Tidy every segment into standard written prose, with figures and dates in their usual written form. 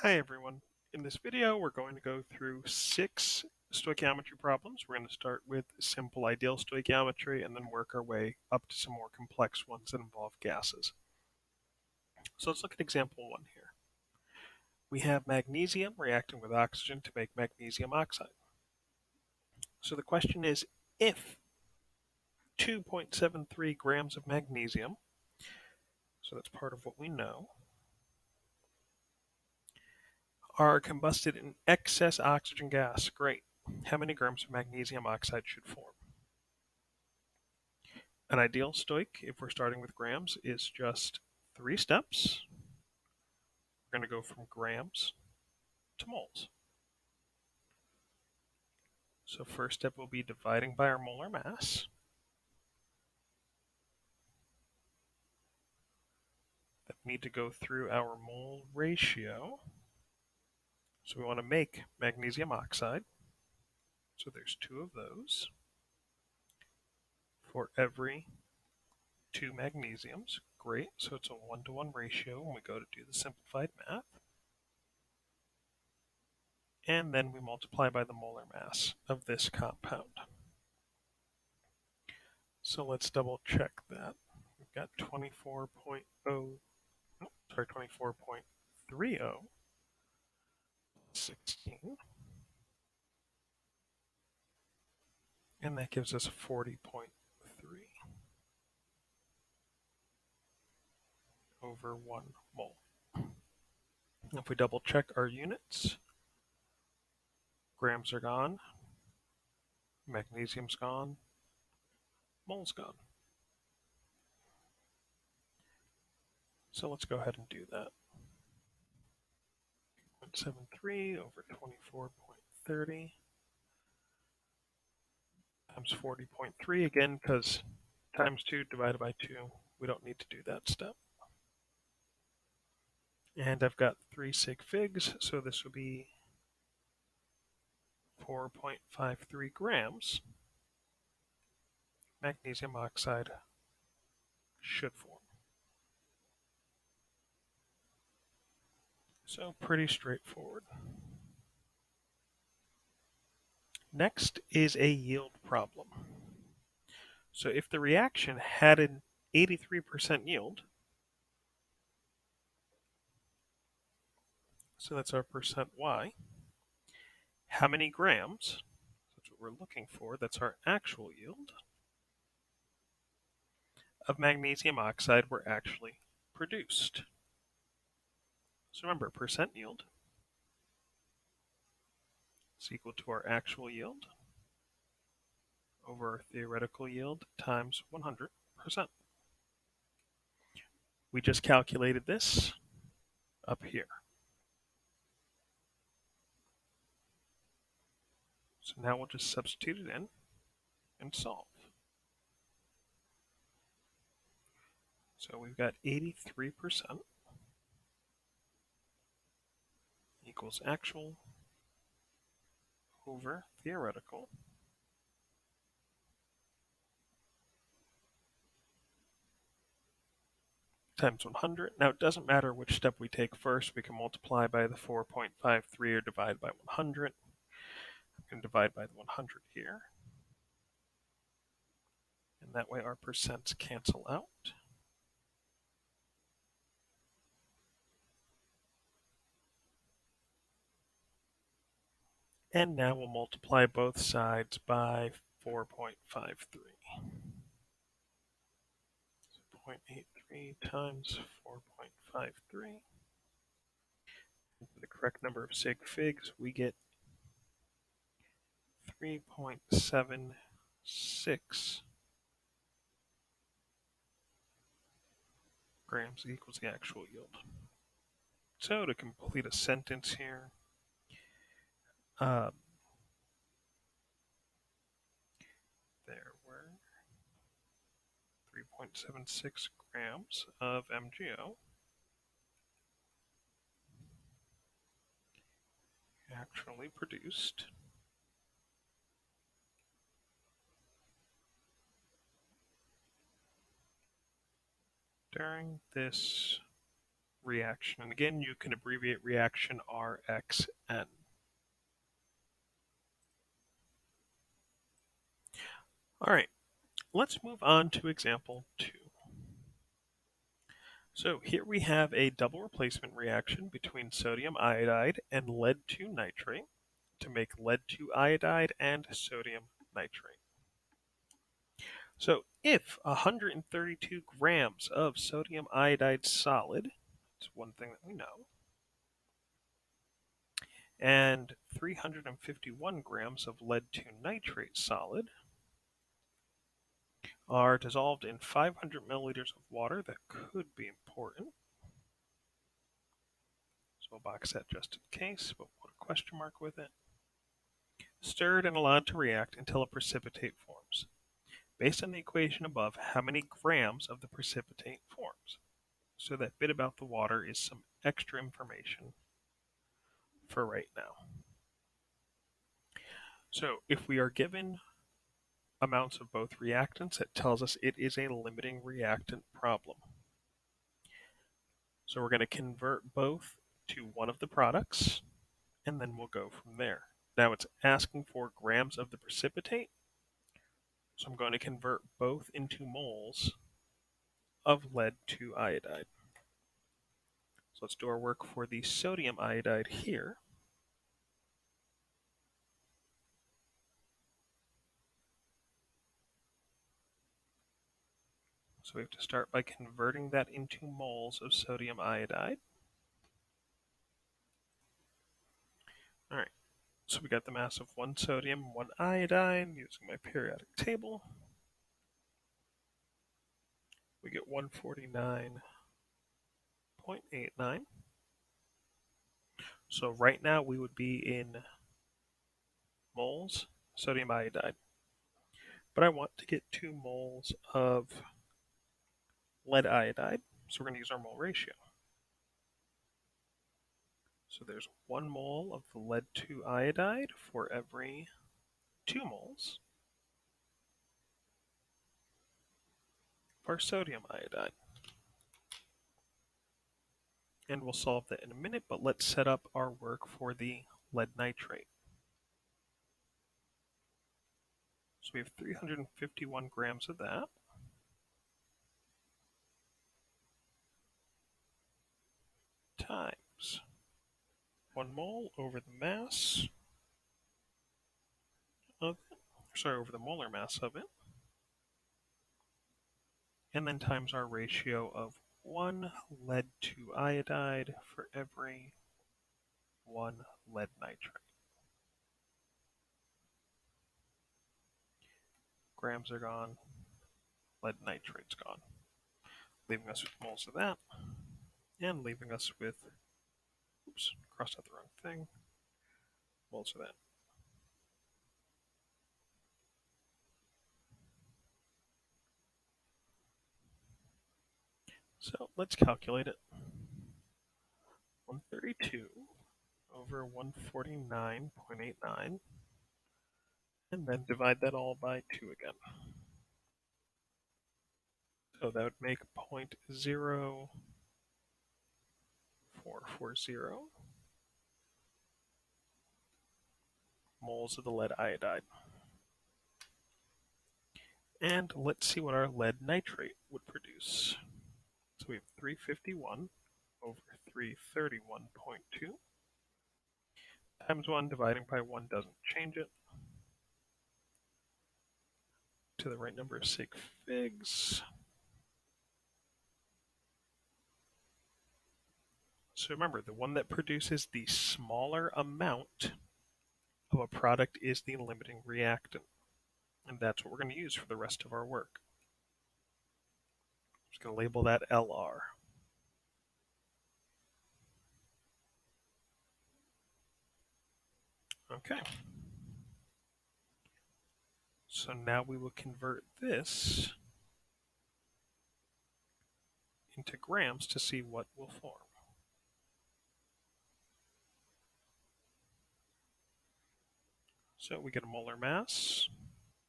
Hi everyone. In this video, we're going to go through 6 stoichiometry problems. We're going to start with simple ideal stoichiometry and then work our way up to some more complex ones that involve gases. So let's look at example 1 here. We have magnesium reacting with oxygen to make magnesium oxide. So the question is, if 2.73 grams of magnesium, so that's part of what we know, are combusted in excess oxygen gas, great. How many grams of magnesium oxide should form? An ideal stoich, if we're starting with grams, is just 3 steps. We're going to go from grams to moles. So first step will be dividing by our molar mass. Then we need to go through our mole ratio. So we want to make magnesium oxide. So there's 2 of those for every 2 magnesiums. Great, so it's a 1-to-1 ratio when we go to do the simplified math. And then we multiply by the molar mass of this compound. So let's double check that. We've got 24.30, 16, and that gives us 40.3 over 1 mole. If we double check our units, grams are gone, magnesium's gone, mole's gone. So let's go ahead and do that. 0.73 over 24.30 times 40.3, again, because times 2 divided by 2, we don't need to do that step. And I've got 3 sig figs, so this will be 4.53 grams magnesium oxide should form. So pretty straightforward. Next is a yield problem. So if the reaction had an 83% yield, so that's our percent Y, how many grams, that's what we're looking for, that's our actual yield, of magnesium oxide were actually produced? So remember, percent yield is equal to our actual yield over our theoretical yield times 100%. We just calculated this up here. So now we'll just substitute it in and solve. So we've got 83% equals actual over theoretical times 100. Now it doesn't matter which step we take first. We can multiply by the 4.53 or divide by 100. I'm going to divide by the 100 here. And that way our percents cancel out. And now we'll multiply both sides by 4.53. 0.83 times 4.53. For the correct number of sig figs, we get 3.76 grams equals the actual yield. So to complete a sentence here, there were 3.76 grams of MgO actually produced during this reaction. And again, you can abbreviate reaction RXN. All right, let's move on to example 2. So here we have a double replacement reaction between sodium iodide and lead-2 nitrate to make lead-2 iodide and sodium nitrate. So if 132 grams of sodium iodide solid, that's one thing that we know, and 351 grams of lead-2 nitrate solid are dissolved in 500 milliliters of water, that could be important. So we'll box that just in case, but put a question mark with it. Stirred and allowed to react until a precipitate forms. Based on the equation above, how many grams of the precipitate forms? So that bit about the water is some extra information for right now. So if we are given amounts of both reactants, it tells us it is a limiting reactant problem. So we're going to convert both to one of the products, and then we'll go from there. Now it's asking for grams of the precipitate, so I'm going to convert both into moles of lead-2 iodide. So let's do our work for the sodium iodide here. So we have to start by converting that into moles of sodium iodide. All right, so we got the mass of 1 sodium, 1 iodine using my periodic table. We get 149.89. So right now we would be in moles sodium iodide. But I want to get 2 moles of lead iodide, so we're going to use our mole ratio. So there's 1 mole of the lead-2 iodide for every 2 moles of our sodium iodide. And we'll solve that in a minute, but let's set up our work for the lead nitrate. So we have 351 grams of that. Times 1 mole over the mass of it, over the molar mass of it, and then times our ratio of 1 lead-2 iodide for every 1 lead nitrate. Grams are gone, lead nitrate's gone, leaving us with moles of that, and leaving us with, oops, crossed out the wrong thing, moles of that. So let's calculate it. 132 over 149.89, and then divide that all by 2 again. So that would make 0.0440 moles of the lead iodide. And let's see what our lead nitrate would produce. So we have 351 over 331.2 times 1 dividing by 1 doesn't change it. To the right number of sig figs. So remember, the one that produces the smaller amount of a product is the limiting reactant. And that's what we're going to use for the rest of our work. I'm just going to label that LR. Okay. So now we will convert this into grams to see what will form. So we get a molar mass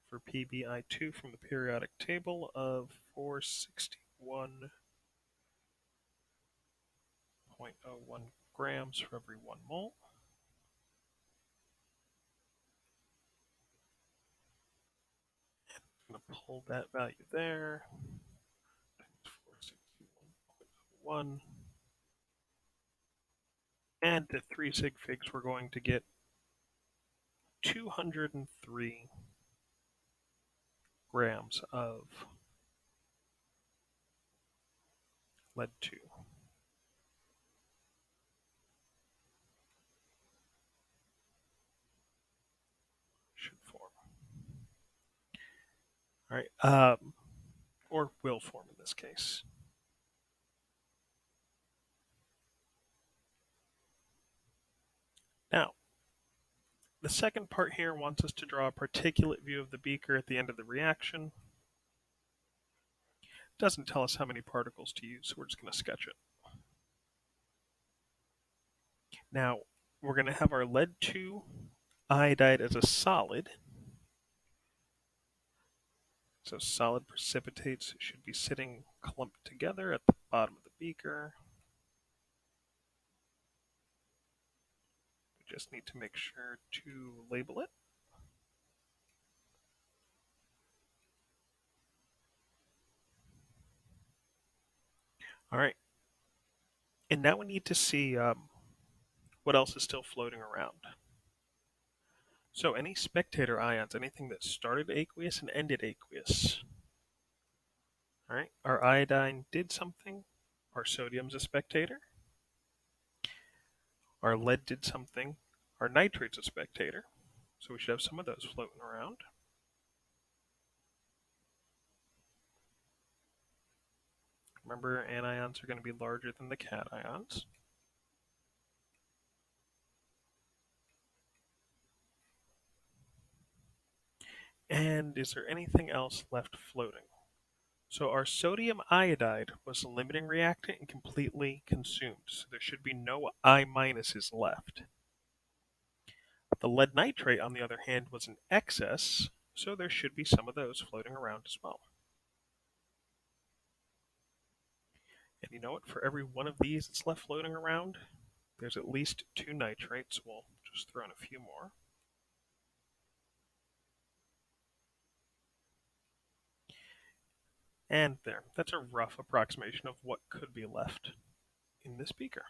for PbI2 from the periodic table of 461 0.01 grams for every 1 mole. I'm going to pull that value there. 461.01. And at 3 sig figs, we're going to get 203 grams of lead 2. Should form. All right, or will form in this case. Now, the second part here wants us to draw a particulate view of the beaker at the end of the reaction. It doesn't tell us how many particles to use, so we're just going to sketch it. Now, we're going to have our lead 2 iodide as a solid. So solid precipitates should be sitting clumped together at the bottom of the beaker. We just need to make sure to label it. All right. And now we need to see what else is still floating around. So any spectator ions, anything that started aqueous and ended aqueous. All right, our iodine did something. Our sodium's a spectator. Our lead did something. Our nitrate's a spectator. So we should have some of those floating around. Remember, anions are going to be larger than the cations. And is there anything else left floating? So our sodium iodide was a limiting reactant and completely consumed. So there should be no I minuses left. The lead nitrate, on the other hand, was an excess, so there should be some of those floating around as well. And you know what? For every one of these that's left floating around, there's at least 2 nitrates. We'll just throw in a few more. And there, that's a rough approximation of what could be left in this beaker.